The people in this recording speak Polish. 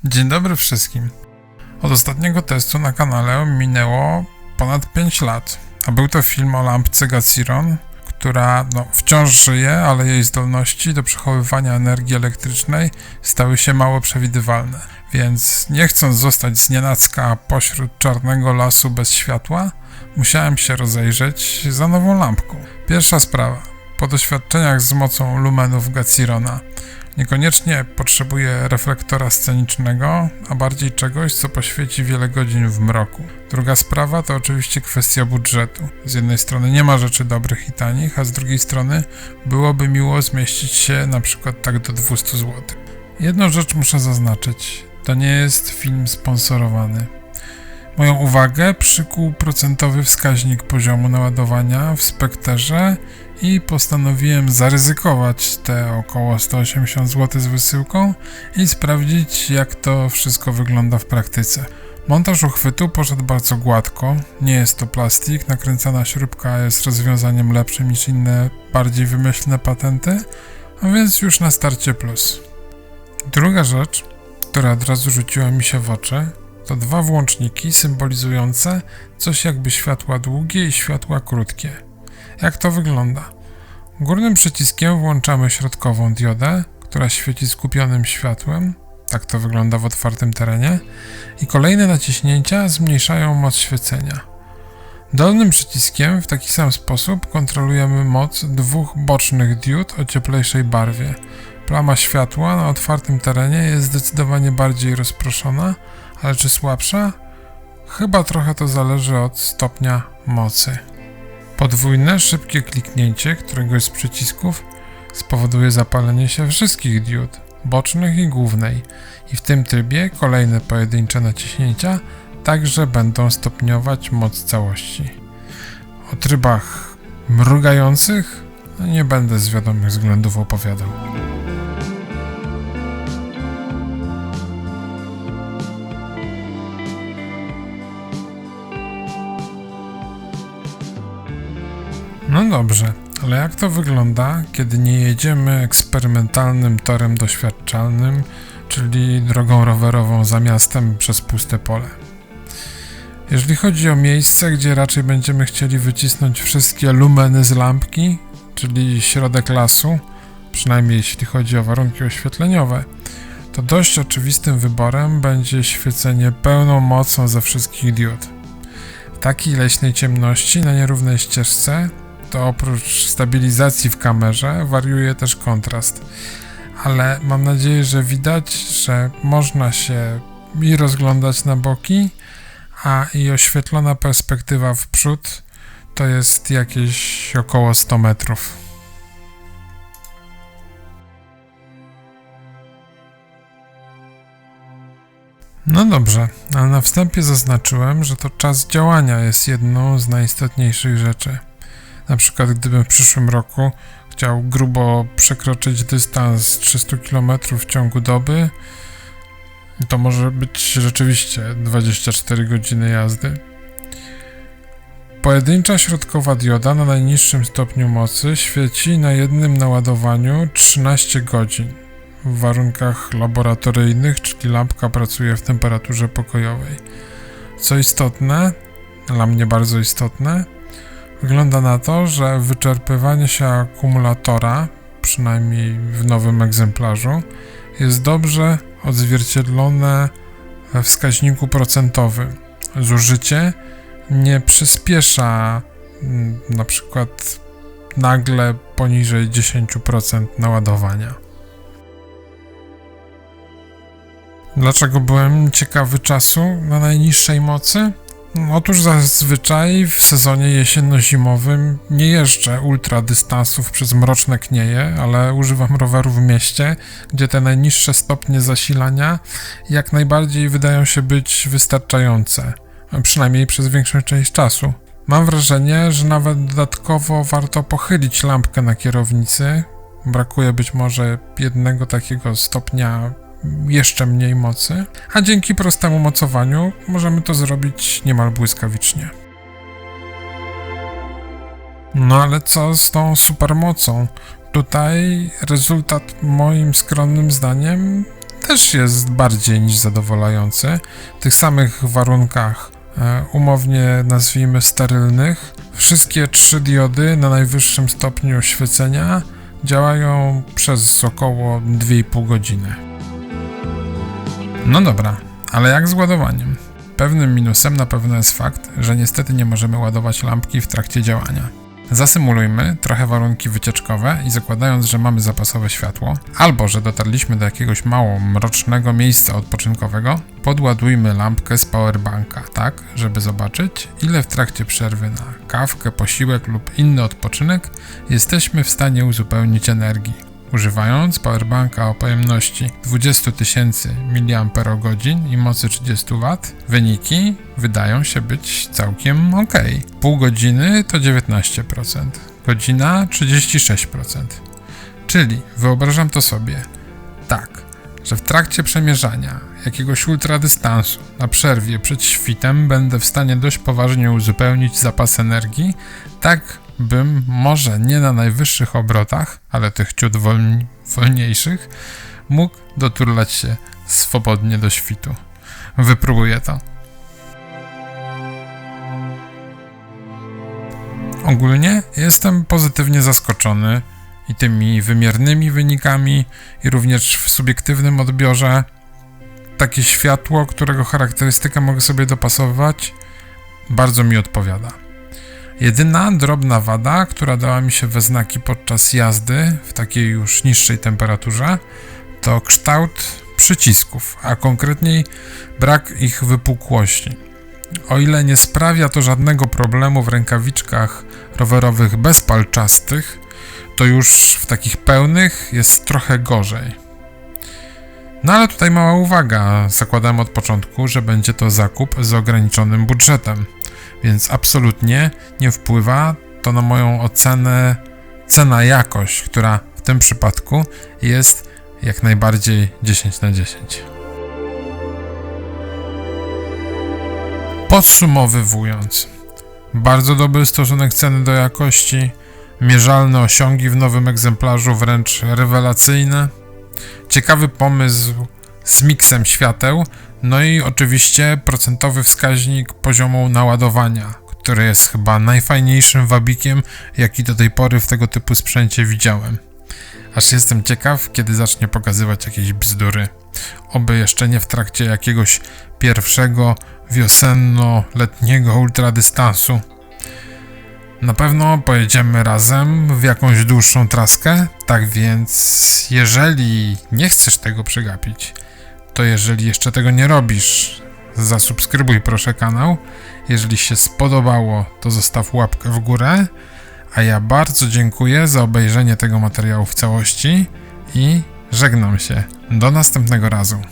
Dzień dobry wszystkim. Od ostatniego testu na kanale minęło ponad 5 lat, a był to film o lampce Gaciron, która wciąż żyje, ale jej zdolności do przechowywania energii elektrycznej stały się mało przewidywalne. Więc nie chcąc zostać znienacka pośród czarnego lasu bez światła, musiałem się rozejrzeć za nową lampką. Pierwsza sprawa. Po doświadczeniach z mocą lumenów Gacirona niekoniecznie potrzebuję reflektora scenicznego, a bardziej czegoś, co poświeci wiele godzin w mroku. Druga sprawa to oczywiście kwestia budżetu. Z jednej strony nie ma rzeczy dobrych i tanich, a z drugiej strony byłoby miło zmieścić się na przykład tak do 200 zł. Jedną rzecz muszę zaznaczyć. To nie jest film sponsorowany. Moją uwagę przykuł procentowy wskaźnik poziomu naładowania w spekterze i postanowiłem zaryzykować te około 180 zł z wysyłką i sprawdzić, jak to wszystko wygląda w praktyce. Montaż uchwytu poszedł bardzo gładko, nie jest to plastik, nakręcana śrubka jest rozwiązaniem lepszym niż inne, bardziej wymyślne patenty, a więc już na starcie plus. Druga rzecz, która od razu rzuciła mi się w oczy, to dwa włączniki symbolizujące coś jakby światła długie i światła krótkie. Jak to wygląda? Górnym przyciskiem włączamy środkową diodę, która świeci skupionym światłem, tak to wygląda w otwartym terenie, i kolejne naciśnięcia zmniejszają moc świecenia. Dolnym przyciskiem w taki sam sposób kontrolujemy moc dwóch bocznych diod o cieplejszej barwie. Plama światła na otwartym terenie jest zdecydowanie bardziej rozproszona, ale czy słabsza? Chyba trochę to zależy od stopnia mocy. Podwójne, szybkie kliknięcie któregoś z przycisków spowoduje zapalenie się wszystkich diod, bocznych i głównej, i w tym trybie kolejne pojedyncze naciśnięcia także będą stopniować moc całości. O trybach mrugających nie będę z wiadomych względów opowiadał. No dobrze, ale jak to wygląda, kiedy nie jedziemy eksperymentalnym torem doświadczalnym, czyli drogą rowerową za miastem przez puste pole? Jeżeli chodzi o miejsce, gdzie raczej będziemy chcieli wycisnąć wszystkie lumeny z lampki, czyli środek lasu, przynajmniej jeśli chodzi o warunki oświetleniowe, to dość oczywistym wyborem będzie świecenie pełną mocą ze wszystkich diod. W takiej leśnej ciemności na nierównej ścieżce to oprócz stabilizacji w kamerze wariuje też kontrast, ale mam nadzieję, że widać, że można się i rozglądać na boki, a i oświetlona perspektywa w przód to jest jakieś około 100 metrów. No dobrze, ale na wstępie zaznaczyłem, że to czas działania jest jedną z najistotniejszych rzeczy. Na przykład gdybym w przyszłym roku chciał grubo przekroczyć dystans 300 km w ciągu doby, to może być rzeczywiście 24 godziny jazdy. Pojedyncza środkowa dioda na najniższym stopniu mocy świeci na jednym naładowaniu 13 godzin. W warunkach laboratoryjnych, czyli lampka pracuje w temperaturze pokojowej. Co istotne, dla mnie bardzo istotne, wygląda na to, że wyczerpywanie się akumulatora, przynajmniej w nowym egzemplarzu, jest dobrze odzwierciedlone we wskaźniku procentowym. Zużycie nie przyspiesza na przykład nagle poniżej 10% naładowania. Dlaczego byłem ciekawy czasu na najniższej mocy? Otóż zazwyczaj w sezonie jesienno-zimowym nie jeżdżę ultradystansów przez mroczne knieje, ale używam roweru w mieście, gdzie te najniższe stopnie zasilania jak najbardziej wydają się być wystarczające, przynajmniej przez większą część czasu. Mam wrażenie, że nawet dodatkowo warto pochylić lampkę na kierownicy, brakuje być może jednego takiego stopnia jeszcze mniej mocy, a dzięki prostemu mocowaniu możemy to zrobić niemal błyskawicznie. No ale co z tą supermocą? Tutaj rezultat moim skromnym zdaniem też jest bardziej niż zadowalający. W tych samych warunkach, umownie nazwijmy sterylnych, wszystkie 3 diody na najwyższym stopniu świecenia działają przez około 2,5 godziny. No dobra, ale jak z ładowaniem? Pewnym minusem na pewno jest fakt, że niestety nie możemy ładować lampki w trakcie działania. Zasymulujmy trochę warunki wycieczkowe i zakładając, że mamy zapasowe światło, albo że dotarliśmy do jakiegoś mało mrocznego miejsca odpoczynkowego, podładujmy lampkę z powerbanka, tak, żeby zobaczyć, ile w trakcie przerwy na kawkę, posiłek lub inny odpoczynek jesteśmy w stanie uzupełnić energii. Używając powerbanka o pojemności 20 000 mAh i mocy 30 W, wyniki wydają się być całkiem ok. Pół godziny to 19%, godzina 36%. Czyli wyobrażam to sobie tak, że w trakcie przemierzania jakiegoś ultradystansu na przerwie przed świtem będę w stanie dość poważnie uzupełnić zapas energii, tak bym może nie na najwyższych obrotach, ale tych ciut wolniejszych, mógł doturlać się swobodnie do świtu. Wypróbuję to. Ogólnie jestem pozytywnie zaskoczony i tymi wymiernymi wynikami, i również w subiektywnym odbiorze. Takie światło, którego charakterystykę mogę sobie dopasowywać, bardzo mi odpowiada. Jedyna drobna wada, która dała mi się we znaki podczas jazdy w takiej już niższej temperaturze, to kształt przycisków, a konkretniej brak ich wypukłości. O ile nie sprawia to żadnego problemu w rękawiczkach rowerowych bezpalczastych, to już w takich pełnych jest trochę gorzej. No ale tutaj mała uwaga, zakładałem od początku, że będzie to zakup z ograniczonym budżetem, więc absolutnie nie wpływa to na moją ocenę cena-jakość, która w tym przypadku jest jak najbardziej 10/10. Podsumowując, bardzo dobry stosunek ceny do jakości, mierzalne osiągi w nowym egzemplarzu, wręcz rewelacyjne, ciekawy pomysł z miksem świateł, no i oczywiście procentowy wskaźnik poziomu naładowania, który jest chyba najfajniejszym wabikiem, jaki do tej pory w tego typu sprzęcie widziałem. Aż jestem ciekaw, kiedy zacznie pokazywać jakieś bzdury. Oby jeszcze nie w trakcie jakiegoś pierwszego wiosenno-letniego ultradystansu. Na pewno pojedziemy razem w jakąś dłuższą traskę, tak więc jeżeli nie chcesz tego przegapić, to jeżeli jeszcze tego nie robisz, zasubskrybuj proszę kanał. Jeżeli się spodobało, to zostaw łapkę w górę, a ja bardzo dziękuję za obejrzenie tego materiału w całości i żegnam się. Do następnego razu.